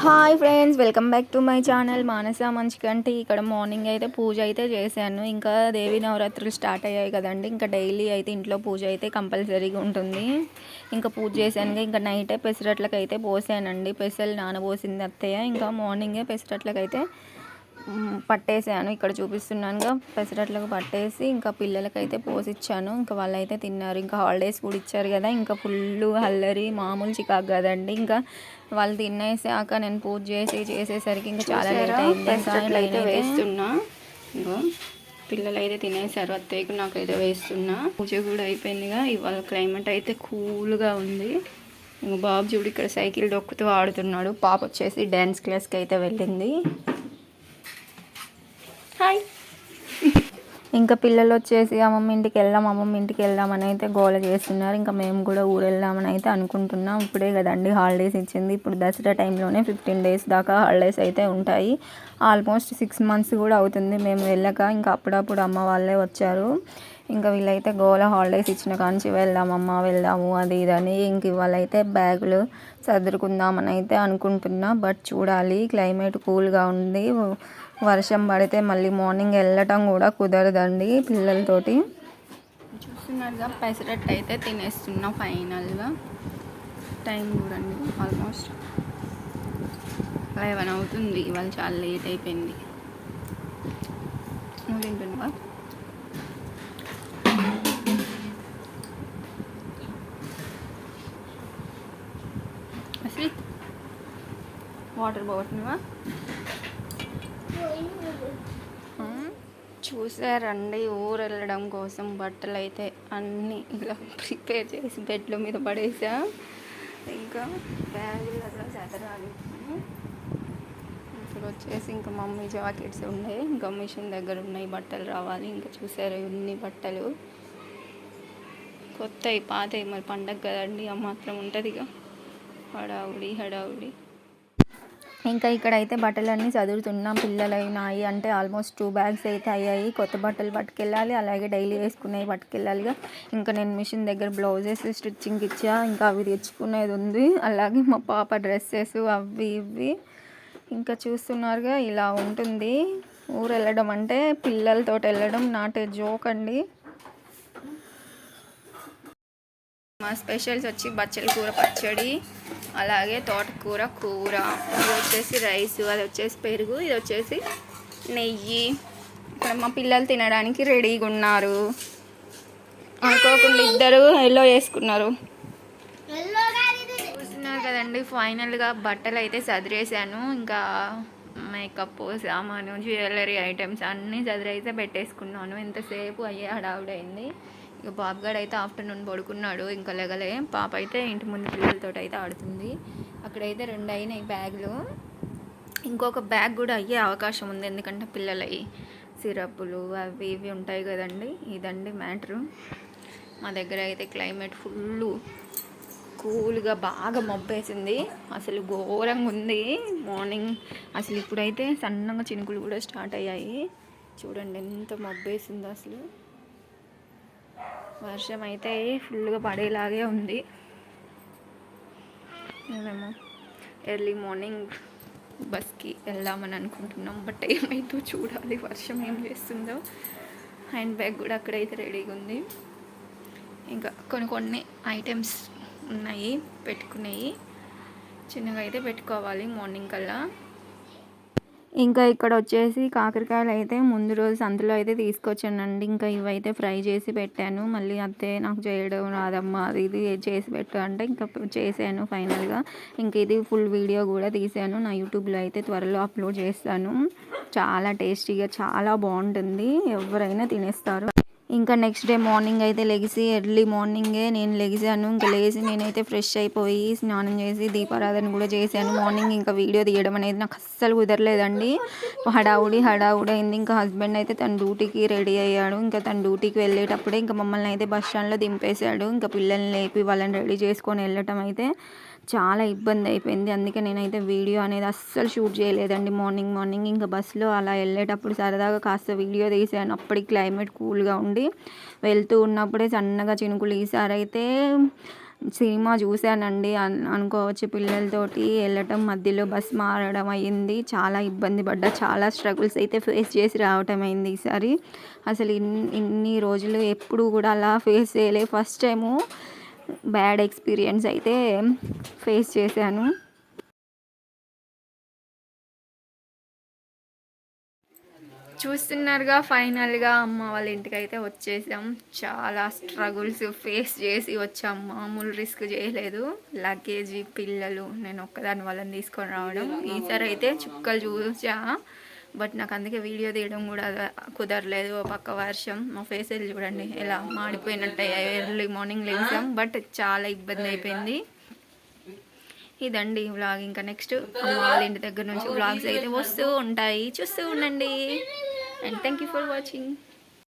Hi friends, welcome back to my channel Manasa Manchikanti. ఇక్కడ morning అయితే పూజ అయితే చేశాను. ఇంకా దేవి నవరాత్రులు స్టార్ట్ అయ్యాయి కదండి. ఇంకా డైలీ అయితే ఇంట్లో పూజ అయితే కంపల్సరీగా ఉంటుంది. ఇంకా పూజ చేశాను. ఇంకా నైటే పెసరట్లకి అయితే పోసానండి. పెసలు నానబోసింది అత్తయ్య. ఇంకా మార్నింగే పెసరట్లకి అయితే పట్టేసాను. ఇక్కడ చూపిస్తున్నానుగా పెసరట్లకు పట్టేసి ఇంకా పిల్లలకైతే పోసిచ్చాను. ఇంకా వాళ్ళైతే తిన్నారు. ఇంకా హాలిడేస్ కూడా ఇచ్చారు కదా, ఇంకా ఫుల్ హల్లరి మామూలు చికాకు కదండి. ఇంకా వాళ్ళు తినేసాక నేను పూజ చేసేసరికి ఇంకా చాలా లేట్ అయింది. పెసరట్లు అయితే వేస్తున్నా. ఇంకో పిల్లలు అయితే తినేసారు, అత్తయ్యకు నాకైతే వేస్తున్నా. పూజ కూడా అయిపోయిందిగా. ఇవాళ క్లైమేట్ అయితే కూల్గా ఉంది. ఇంకో బాబు చూడు ఇక్కడ సైకిల్ దొక్కుతూ ఆడుతున్నాడు. పాప వచ్చేసి డ్యాన్స్ క్లాస్కి అయితే వెళ్ళింది. హాయ్. ఇంకా పిల్లలు వచ్చేసి అమ్మమ్మ ఇంటికి వెళ్దాం అని అయితే గోల చేస్తున్నారు. ఇంకా మేము కూడా ఊరు వెళ్దామని అయితే అనుకుంటున్నాం. ఇప్పుడే కదండి హాలిడేస్ ఇచ్చింది. ఇప్పుడు దసరా టైంలోనే 15 days దాకా హాలిడేస్ అయితే ఉంటాయి. ఆల్మోస్ట్ 6 months కూడా అవుతుంది మేము వెళ్ళక. ఇంకా అప్పుడప్పుడు అమ్మ వాళ్ళే వచ్చారు. ఇంకా వీళ్ళైతే గోల హాలిడేస్ ఇచ్చిన కాంచి వెళ్దాము అది ఇదని. ఇంక ఇవాళైతే బ్యాగులు సర్దుకుందామని అయితే అనుకుంటున్నా. బట్ చూడాలి, క్లైమేట్ కూల్గా ఉంది. వర్షం పడితే మళ్ళీ మార్నింగ్ వెళ్ళటం కూడా కుదరదండి పిల్లలతోటి. చూస్తున్నారుగా పెసరట్టు అయితే తినేస్తున్నా. ఫైనల్గా టైం చూడండి, ఆల్మోస్ట్ 11 అవుతుంది. ఇవాళ చాలా లేట్ అయిపోయింది. నువ్వు తింటున్నావా? అసలు వాటర్ బాగుంటున్నావా? చూసారండి, ఊరు వెళ్ళడం కోసం బట్టలు అయితే అన్నీ ఇలా ప్రిపేర్ చేసి బెడ్ల మీద పడేసా. ఇంకా బ్యాగులలో చదరాలి. ఇప్పుడు వచ్చేసి ఇంకా మమ్మీ జాకెట్స్ ఉన్నాయి. ఇంకా మిషన్ దగ్గర ఉన్నాయి, బట్టలు రావాలి. ఇంకా చూసారు ఇన్ని బట్టలు కొత్తవి పాతవి. మరి పండగ కదండి, ఆ మాత్రం ఉంటుంది ఇక హడావుడి. ఇంకా ఇక్కడైతే బట్టలన్నీ చదువుతున్నాం. పిల్లలైనాయి అంటే ఆల్మోస్ట్ 2 bags అయితే అయ్యాయి. కొత్త బట్టలు పట్టుకెళ్ళాలి, అలాగే డైలీ వేసుకునేవి పట్టుకెళ్ళాలిగా. ఇంకా నేను మిషన్ దగ్గర బ్లౌజెస్ స్టిచ్చింగ్ ఇచ్చా. ఇంకా అవి తెచ్చుకునేది ఉంది. అలాగే మా పాప డ్రెస్సెస్ అవి ఇవి. ఇంకా చూస్తున్నారుగా, ఇలా ఉంటుంది ఊరు వెళ్ళడం అంటే. పిల్లలతో వెళ్ళడం నాట్ ఏ జోక్ అండి. మా స్పెషల్స్ వచ్చి బచ్చల కూర పచ్చడి, అలాగే తోటకూర కూర. ఇది వచ్చేసి రైస్, అది వచ్చేసి పెరుగు, ఇది వచ్చేసి నెయ్యి. ఇక్కడ మా పిల్లలు తినడానికి రెడీగా ఉన్నారు. అనుకోకుండా ఇద్దరు ఎల్లో వేసుకున్నారు. చూస్తున్నారు కదండి, ఫైనల్గా బట్టలు అయితే సదిరేసాను. ఇంకా మేకప్ సామాను, జ్యువెలరీ ఐటమ్స్ అన్నీ సదిరైతే పెట్టేసుకున్నాను. ఎంతసేపు అయ్యే హడావుడైంది. ఇక బాబుగాడు అయితే ఆఫ్టర్నూన్ పడుకున్నాడు, ఇంకా లెగలే. పాప అయితే ఇంటి ముందు పిల్లలతో అయితే ఆడుతుంది. అక్కడైతే 2 అయినాయి బ్యాగులు. ఇంకొక బ్యాగ్ కూడా అయ్యే అవకాశం ఉంది, ఎందుకంటే పిల్లలవి సిరప్పులు అవి ఇవి ఉంటాయి కదండి. ఇదండి మ్యాటరు. మా దగ్గర అయితే క్లైమేట్ ఫుల్ కూల్గా బాగా మబ్బేసింది. అసలు ఘోరంగా ఉంది మార్నింగ్. అసలు ఇప్పుడైతే సన్నగా చినుకులు కూడా స్టార్ట్ అయ్యాయి. చూడండి ఎంత మబ్బేసిందో. అసలు వర్షం అయితే ఫుల్గా పడేలాగే ఉంది. మేము ఎర్లీ మార్నింగ్ బస్కి వెళ్దామని అనుకుంటున్నాం. బట్ ఏమైందో చూడాలి, వర్షం ఏం చేస్తుందో. హ్యాండ్ బ్యాగ్ కూడా అక్కడైతే రెడీగా ఉంది. ఇంకా కొన్ని ఐటమ్స్ ఉన్నాయి పెట్టుకునేవి, చిన్నగా అయితే పెట్టుకోవాలి మార్నింగ్ కల్లా. ఇంకా ఇక్కడ వచ్చేసి కాకరకాయలు అయితే ముందు రోజు సంతలో అయితే తీసుకొచ్చానండి. ఇంకా ఇవైతే ఫ్రై చేసి పెట్టాను. మళ్ళీ అత్తే నాకు చేయడం రాదమ్మా, అది ఇది చేసి పెట్టు అంటే ఇంకా చేశాను ఫైనల్గా. ఇంక ఇది ఫుల్ వీడియో కూడా తీసాను. నా యూట్యూబ్లో అయితే త్వరలో అప్లోడ్ చేస్తాను. చాలా టేస్టీగా చాలా బాగుంటుంది, ఎవరైనా తినేస్తారు. ఇంకా నెక్స్ట్ డే మార్నింగ్ అయితే ఎర్లీ మార్నింగే నేను లెగిసాను. ఇంకా లేచి నేనైతే ఫ్రెష్ అయిపోయి స్నానం చేసి దీపారాధన కూడా చేశాను. మార్నింగ్ ఇంకా వీడియో తీయడం అనేది నాకు అస్సలు కుదరలేదండి. హడావుడి అయింది. ఇంకా హస్బెండ్ అయితే తన డ్యూటీకి రెడీ అయ్యాడు. ఇంకా తన డ్యూటీకి వెళ్ళేటప్పుడే ఇంకా మమ్మల్ని అయితే బస్ స్టాండ్లో దింపేశాడు. ఇంకా పిల్లల్ని లేపి వాళ్ళని రెడీ చేసుకొని వెళ్ళటం అయితే చాలా ఇబ్బంది అయిపోయింది. అందుకే నేనైతే వీడియో అనేది అస్సలు షూట్ చేయలేదండి మార్నింగ్. ఇంకా బస్సులో అలా వెళ్ళేటప్పుడు సరదాగా కాస్త వీడియో తీసాను. అప్పటికి క్లైమేట్ కూల్గా ఉండి వెళ్తూ ఉన్నప్పుడే సన్నగా చినుకులు. ఈసారి అయితే సినిమా చూశానండి అనుకోవచ్చు. పిల్లలతోటి వెళ్ళటం మధ్యలో బస్ మారడం అయ్యింది. చాలా ఇబ్బంది పడ్డా, చాలా స్ట్రగుల్స్ అయితే ఫేస్ చేసి రావటం అయింది ఈసారి. అసలు ఇన్ని రోజులు ఎప్పుడు కూడా అలా ఫేస్ చేయలే. ఫస్ట్ టైము బ్యాడ్ ఎక్స్పీరియన్స్ అయితే ఫేస్ చేశాను. చూస్తున్నారుగా, ఫైనల్గా అమ్మ వాళ్ళ ఇంటికి అయితే వచ్చేసాం. చాలా స్ట్రగుల్స్ ఫేస్ చేసి వచ్చాం, మామూలు రిస్క్ చేయలేదు. లగేజీ, పిల్లలు, నేను ఒక్కదాని వాళ్ళని తీసుకొని రావడం. ఈసారి అయితే చుక్కలు చూసా, బట్ నాకు అందుకే వీడియో తీయడం కూడా కుదరలేదు. పక్క వర్షం, మా ఫేసెస్ చూడండి ఎలా మాడిపోయినట్టు. ఎర్లీ మార్నింగ్ లేచాం, బట్ చాలా ఇబ్బంది అయిపోయింది. ఇదండి వ్లాగ్. ఇంకా నెక్స్ట్ అమ్మ వాళ్ళ ఇంటి దగ్గర నుంచి వ్లాగ్స్ అయితే వస్తూ ఉంటాయి, చూస్తూ ఉండండి. And thank you for watching.